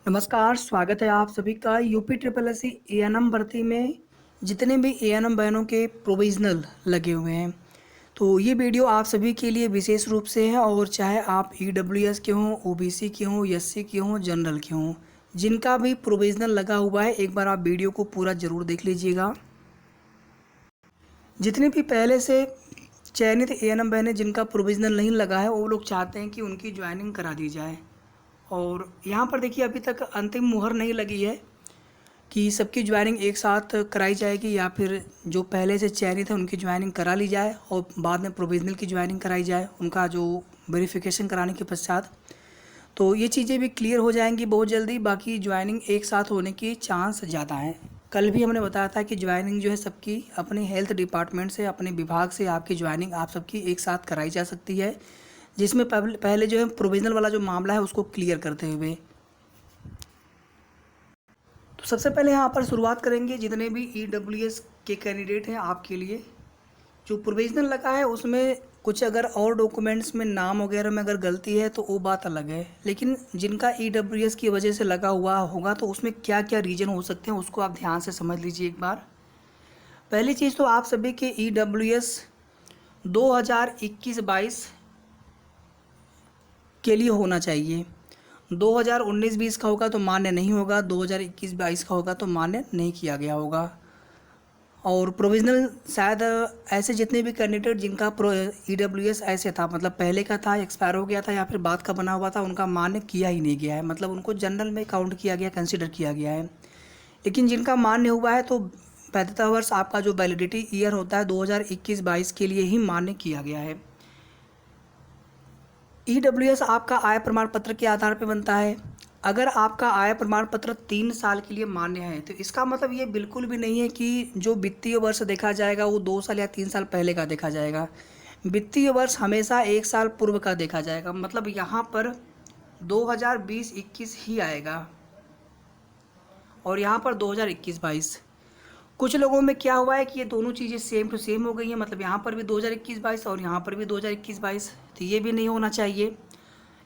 नमस्कार, स्वागत है आप सभी का UP triple S C ANM भर्ती में जितने भी एएनएम बहनों के प्रोविज़नल लगे हुए हैं। तो ये वीडियो आप सभी के लिए विशेष रूप से है और चाहे आप ईडब्ल्यूएस के हों, ओबीसी के हों, एससी के हों, जनरल के हों, जिनका भी प्रोविज़नल लगा हुआ है, एक बार आप वीडियो को पूरा ज़रूर देख लीजिएगा। जितने भी पहले से चयनित एएनएम बहनें जिनका प्रोविज़नल नहीं लगा है, वो लोग चाहते हैं कि उनकी ज्वाइनिंग करा दी जाए। और यहाँ पर देखिए अभी तक अंतिम मुहर नहीं लगी है कि सबकी ज्वाइनिंग एक साथ कराई जाएगी या फिर जो पहले से चयनित है उनकी ज्वाइनिंग करा ली जाए और बाद में प्रोविज़नल की ज्वाइनिंग कराई जाए उनका जो वेरिफिकेशन कराने के पश्चात। तो ये चीज़ें भी क्लियर हो जाएंगी बहुत जल्दी। बाकी ज्वाइनिंग एक साथ होने की चांस ज़्यादा है। कल भी हमने बताया था कि ज्वाइनिंग जो है सबकी अपने हेल्थ डिपार्टमेंट से, अपने विभाग से आपकी ज्वाइनिंग आप सबकी एक साथ कराई जा सकती है, जिसमें पहले जो है प्रोविज़नल वाला जो मामला है उसको क्लियर करते हुए। तो सबसे पहले यहाँ पर शुरुआत करेंगे जितने भी ईडब्ल्यूएस के कैंडिडेट हैं आपके लिए। जो प्रोविज़नल लगा है उसमें कुछ अगर और डॉक्यूमेंट्स में नाम वगैरह में अगर गलती है तो वो बात अलग है, लेकिन जिनका ईडब्ल्यूएस की वजह से लगा हुआ होगा तो उसमें क्या क्या रीज़न हो सकते हैं उसको आप ध्यान से समझ लीजिए एक बार। पहली चीज़ तो आप सभी के ईडब्ल्यूएस 2021-22 के लिए होना चाहिए। 2019-20 का होगा तो मान्य नहीं होगा, 2021-22 का होगा तो मान्य नहीं किया गया होगा। और प्रोविज़नल शायद ऐसे जितने भी कैंडिडेट जिनका ईडब्ल्यूएस ऐसे था, मतलब पहले का था, एक्सपायर हो गया था या फिर बाद का बना हुआ था, उनका मान्य किया ही नहीं गया है, मतलब उनको जनरल में काउंट किया गया, कंसिडर किया गया है। लेकिन जिनका मान्य हुआ है तो 45 वर्ष आपका जो वैलिडिटी ईयर होता है 2021-22 के लिए ही मान्य किया गया है। ईडब्ल्यूएस आपका आय प्रमाण पत्र के आधार पर बनता है। अगर आपका आय प्रमाण पत्र 3 साल के लिए मान्य है तो इसका मतलब ये बिल्कुल भी नहीं है कि जो वित्तीय वर्ष देखा जाएगा वो 2 साल या 3 साल पहले का देखा जाएगा। वित्तीय वर्ष हमेशा 1 साल पूर्व का देखा जाएगा, मतलब यहाँ पर 2020-21 ही आएगा और यहाँ पर 2021-22। कुछ लोगों में क्या हुआ है कि ये दोनों चीज़ें सेम टू सेम हो गई हैं, मतलब यहाँ पर भी 2021-22 और यहाँ पर भी 2021-22, तो ये भी नहीं होना चाहिए।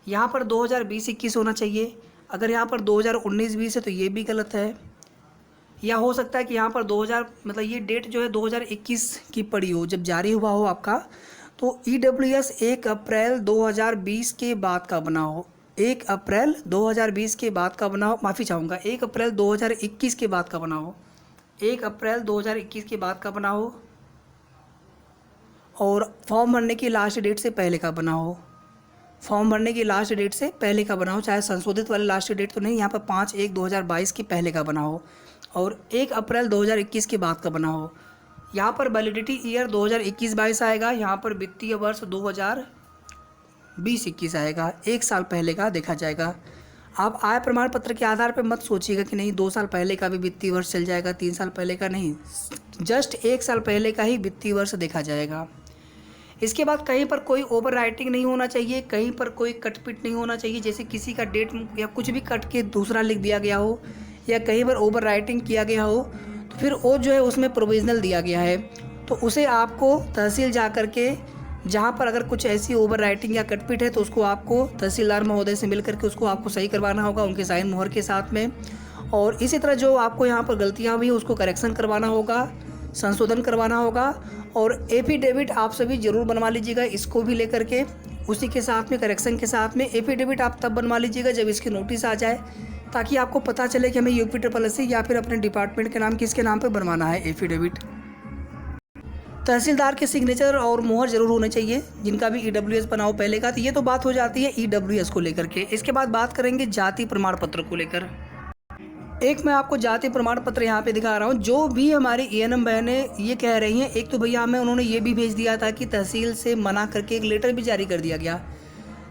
यहाँ पर 2020-21 होना चाहिए। अगर यहाँ पर 2019-20 है तो ये भी गलत है। या हो सकता है कि यहाँ पर 2000 मतलब ये डेट जो है 2021 की पड़ी हो जब जारी हुआ हो आपका, तो ईडब्ल्यूएस 1 अप्रैल 2020 के बाद का बना हो। 1 अप्रैल 2020 के बाद का बना हो, माफ़ी चाहूँगा, 1 अप्रैल 2021 के बाद का बना हो, 1 अप्रैल 2021 के बाद का बना हो और फॉर्म भरने की लास्ट डेट से पहले का बना हो। फॉर्म भरने की लास्ट डेट से पहले का बना हो, चाहे संशोधित वाली लास्ट डेट तो नहीं, यहाँ पर 5/1/2022 की पहले का बना हो और 1 अप्रैल 2021 के बाद का बना हो। यहाँ पर वैलिडिटी ईयर 2021-22 आएगा, यहाँ पर वित्तीय वर्ष 2020-21 आएगा, 1 साल पहले का देखा जाएगा। आप आय प्रमाण पत्र के आधार पर मत सोचिएगा कि नहीं 2 साल पहले का भी वित्तीय वर्ष चल जाएगा, 3 साल पहले का नहीं, जस्ट 1 साल पहले का ही वित्तीय वर्ष देखा जाएगा। इसके बाद कहीं पर कोई ओवर राइटिंग नहीं होना चाहिए, कहीं पर कोई कटपिट नहीं होना चाहिए, जैसे किसी का डेट या कुछ भी कट के दूसरा लिख दिया गया हो या कहीं पर ओवर राइटिंग किया गया हो तो फिर वो जो है उसमें प्रोविज़नल दिया गया है तो उसे आपको तहसील जा कर के, जहाँ पर अगर कुछ ऐसी ओवर राइटिंग या कटपिट है तो उसको आपको तहसीलदार महोदय से मिल करके उसको आपको सही करवाना होगा उनके साइन मोहर के साथ में। और इसी तरह जो आपको यहाँ पर गलतियाँ हुई उसको करेक्शन करवाना होगा, संशोधन करवाना होगा। और एफिडेविट आप सभी ज़रूर बनवा लीजिएगा इसको भी लेकर के, उसी के साथ में करेक्शन के साथ में एफिडेविट आप तब बनवा लीजिएगा जब इसकी नोटिस आ जाए, ताकि आपको पता चले कि हमें यूपी ट्रिपल एस सी या फिर अपने डिपार्टमेंट के नाम किसके नाम पे बनवाना है एफिडेविट। तहसीलदार के सिग्नेचर और मोहर जरूर होने चाहिए जिनका भी ईडब्ल्यूएस बनाओ पहले का। तो ये तो बात हो जाती है ईडब्ल्यूएस को लेकर के। इसके बाद बात करेंगे जाति प्रमाण पत्र को लेकर। एक मैं आपको जाति प्रमाण पत्र यहाँ पे दिखा रहा हूँ। जो भी हमारी एएनएम बहनें ये कह रही हैं, एक तो भैया हमें उन्होंने ये भी भेज दिया था कि तहसील से मना करके एक लेटर भी जारी कर दिया गया,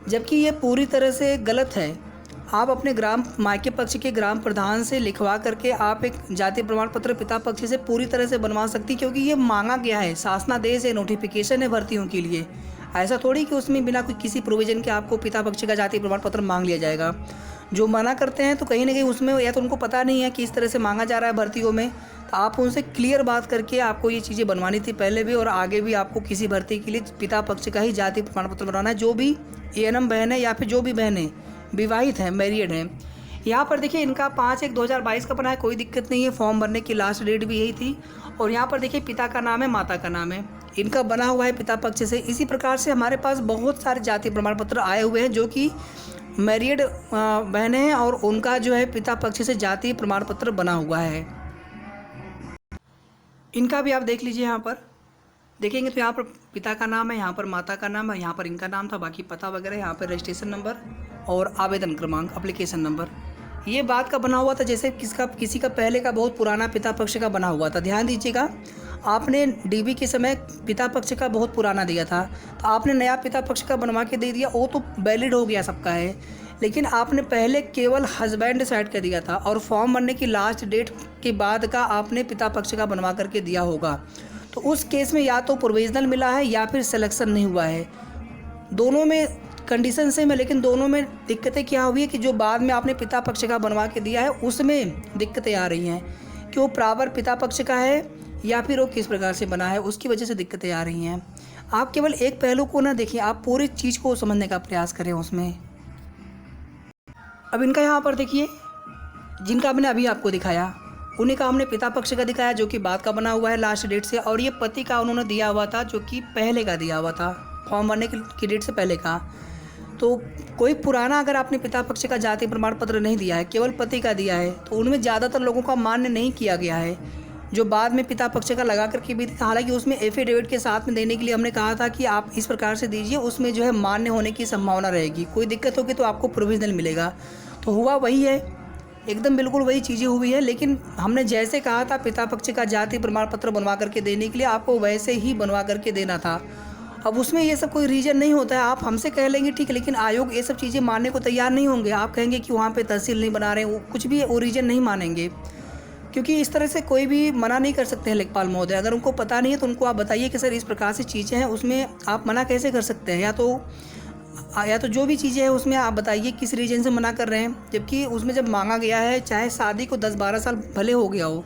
जबकि ये पूरी तरह से गलत है। आप अपने ग्राम मायके पक्ष के ग्राम प्रधान से लिखवा करके आप एक जाति प्रमाण पत्र पिता पक्ष से पूरी तरह से बनवा सकती, क्योंकि ये मांगा गया है, शासनादेश है, नोटिफिकेशन है भर्तियों के लिए। ऐसा थोड़ी कि उसमें बिना कोई किसी प्रोविज़न के आपको पिता पक्ष का जाति प्रमाण पत्र मांग लिया जाएगा। जो मना करते हैं तो कहीं ना कहीं उसमें या तो उनको पता नहीं है कि इस तरह से मांगा जा रहा है भर्तियों में, तो आप उनसे क्लियर बात करके आपको ये चीज़ें बनवानी थी पहले भी और आगे भी। आपको किसी भर्ती के लिए पिता पक्ष का ही जाति प्रमाण पत्र बनाना है। जो भी एएनएम बहन है या फिर जो भी बहनें विवाहित हैं, मैरिड हैं, यहाँ पर देखिए इनका 5/1/2022 का बना है, कोई दिक्कत नहीं है। फॉर्म भरने की लास्ट डेट भी यही थी। और यहाँ पर देखिए पिता का नाम है, माता का नाम है, इनका बना हुआ है पिता पक्ष से। इसी प्रकार से हमारे पास बहुत सारे जाति प्रमाण पत्र आए हुए हैं जो कि मैरिड बहनें हैं और उनका जो है पिता पक्ष से जाति प्रमाण पत्र बना हुआ है। इनका भी आप देख लीजिए। यहाँ पर देखेंगे तो यहाँ पर पिता का नाम है, यहाँ पर माता का नाम है, यहाँ पर इनका नाम था, बाकी पता वगैरह, यहाँ पर रजिस्ट्रेशन नंबर और आवेदन क्रमांक, एप्लीकेशन नंबर। ये बात का बना हुआ था जैसे किसी का पहले का बहुत पुराना पिता पक्ष का बना हुआ था। ध्यान दीजिएगा, आपने डीबी के समय पिता पक्ष का बहुत पुराना दिया था, तो आपने नया पिता पक्ष का बनवा के दे दिया, वो तो वैलिड हो गया, सबका है। लेकिन आपने पहले केवल हस्बैंड साइड का दिया था और फॉर्म भरने की लास्ट डेट के बाद का आपने पिता पक्ष का बनवा करके दिया होगा, तो उस केस में या तो प्रोविजनल मिला है या फिर सिलेक्शन नहीं हुआ है। दोनों में कंडीशन सेम है, लेकिन दोनों में दिक्कतें क्या हुई है कि जो बाद में आपने पिता पक्ष का बनवा के दिया है उसमें दिक्कतें आ रही हैं कि वो प्रॉपर पिता पक्ष का है या फिर वो किस प्रकार से बना है, उसकी वजह से दिक्कतें आ रही हैं। आप केवल एक पहलू को ना देखिए, आप पूरी चीज़ को समझने का प्रयास करें उसमें। अब इनका यहाँ पर देखिए, जिनका हमने अभी आपको दिखाया उन्हीं का हमने पिता पक्ष का दिखाया जो कि बाद का बना हुआ है लास्ट डेट से, और ये पति का उन्होंने दिया हुआ था जो कि पहले का दिया हुआ था, फॉर्म भरने की डेट से पहले का। तो कोई पुराना अगर आपने पिता पक्ष का जाति प्रमाण पत्र नहीं दिया है, केवल पति का दिया है, तो उनमें ज़्यादातर लोगों का मान्य नहीं किया गया है। जो बाद में पिता पक्ष का लगा करके भी, हालांकि उसमें एफिडेविट के साथ में देने के लिए हमने कहा था कि आप इस प्रकार से दीजिए, उसमें जो है मान्य होने की संभावना रहेगी। कोई दिक्कत होगी तो आपको प्रोविजनल मिलेगा। तो हुआ वही है, एकदम बिल्कुल वही चीज़ें हुई है। लेकिन हमने जैसे कहा था पिता पक्ष का जाति प्रमाण पत्र बनवा करके देने के लिए, आपको वैसे ही बनवा करके देना था। अब उसमें ये सब कोई रीज़न नहीं होता है। आप हमसे कह लेंगे ठीक है, लेकिन आयोग ये सब चीज़ें मानने को तैयार नहीं होंगे। आप कहेंगे कि वहाँ पे तहसील नहीं बना रहे हैं, कुछ भी वो रीज़न नहीं मानेंगे, क्योंकि इस तरह से कोई भी मना नहीं कर सकते हैं लेखपाल महोदय। अगर उनको पता नहीं है तो उनको आप बताइए कि सर इस प्रकार से चीज़ें हैं, उसमें आप मना कैसे कर सकते हैं, या तो जो भी चीज़ें हैं उसमें आप बताइए किस रीजन से मना कर रहे हैं। जबकि उसमें जब मांगा गया है, चाहे शादी को 10-12 साल भले हो गया हो,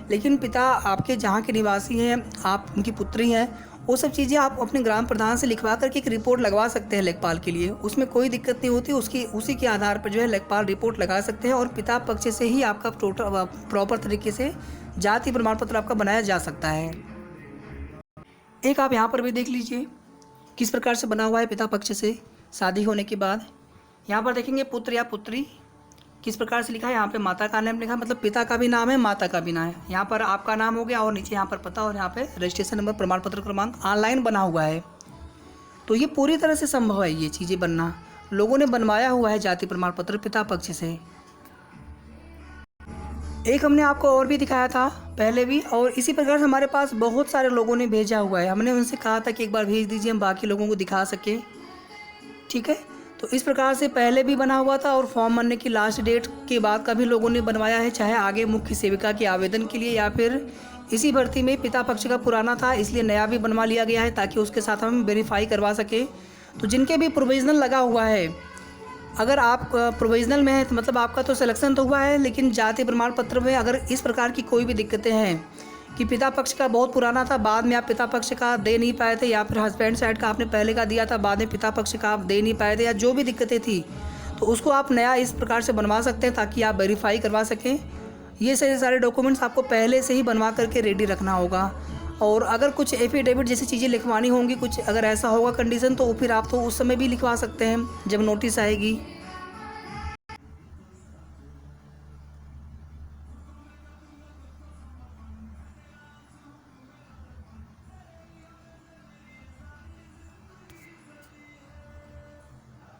लेकिन पिता आपके जहाँ के निवासी हैं, आप उनकी पुत्री हैं, वो सब चीज़ें आप अपने ग्राम प्रधान से लिखवा करके एक रिपोर्ट लगवा सकते हैं लेखपाल के लिए। उसमें कोई दिक्कत नहीं होती, उसी के आधार पर जो है लेखपाल रिपोर्ट लगा सकते हैं और पिता पक्ष से ही आपका टोटल प्रॉपर तरीके से जाति प्रमाण पत्र आपका बनाया जा सकता है। एक आप यहाँ पर भी देख लीजिए किस प्रकार से बना हुआ है पिता पक्ष से शादी होने के बाद। यहाँ पर देखेंगे पुत्र या पुत्री किस प्रकार से लिखा है। यहाँ पे माता का नाम लिखा है, मतलब पिता का भी नाम है, माता का भी नाम है। यहाँ पर आपका नाम हो गया और नीचे यहाँ पर पता और यहाँ पे रजिस्ट्रेशन नंबर, प्रमाण पत्र क्रमांक ऑनलाइन बना हुआ है। तो ये पूरी तरह से संभव है, ये चीज़ें बनना लोगों ने बनवाया हुआ है जाति प्रमाण पत्र पिता पक्ष से। एक हमने आपको और भी दिखाया था पहले भी, और इसी प्रकार से हमारे पास बहुत सारे लोगों ने भेजा हुआ है। हमने उनसे कहा था कि एक बार भेज दीजिए, हम बाकी लोगों को दिखा सकें, ठीक है। तो इस प्रकार से पहले भी बना हुआ था और फॉर्म भरने की लास्ट डेट के बाद का भी लोगों ने बनवाया है, चाहे आगे मुख्य सेविका के आवेदन के लिए या फिर इसी भर्ती में पिता पक्ष का पुराना था इसलिए नया भी बनवा लिया गया है ताकि उसके साथ हम वेरीफाई करवा सके। तो जिनके भी प्रोविजनल लगा हुआ है, अगर आप प्रोविजनल में है तो मतलब आपका तो सिलेक्शन तो हुआ है, लेकिन जाति प्रमाण पत्र में अगर इस प्रकार की कोई भी दिक्कतें हैं कि पिता पक्ष का बहुत पुराना था, बाद में आप पिता पक्ष का दे नहीं पाए थे, या फिर हस्बैंड साइड का आपने पहले का दिया था, बाद में पिता पक्ष का आप दे नहीं पाए थे, या जो भी दिक्कतें थी, तो उसको आप नया इस प्रकार से बनवा सकते हैं ताकि आप वेरीफाई करवा सकें। ये सारे डॉक्यूमेंट्स आपको पहले से ही बनवा करके रेडी रखना होगा। और अगर कुछ एफिडेविट जैसी चीज़ें लिखवानी होंगी, कुछ अगर ऐसा होगा कंडीशन, तो फिर आप तो उस समय भी लिखवा सकते हैं जब नोटिस आएगी।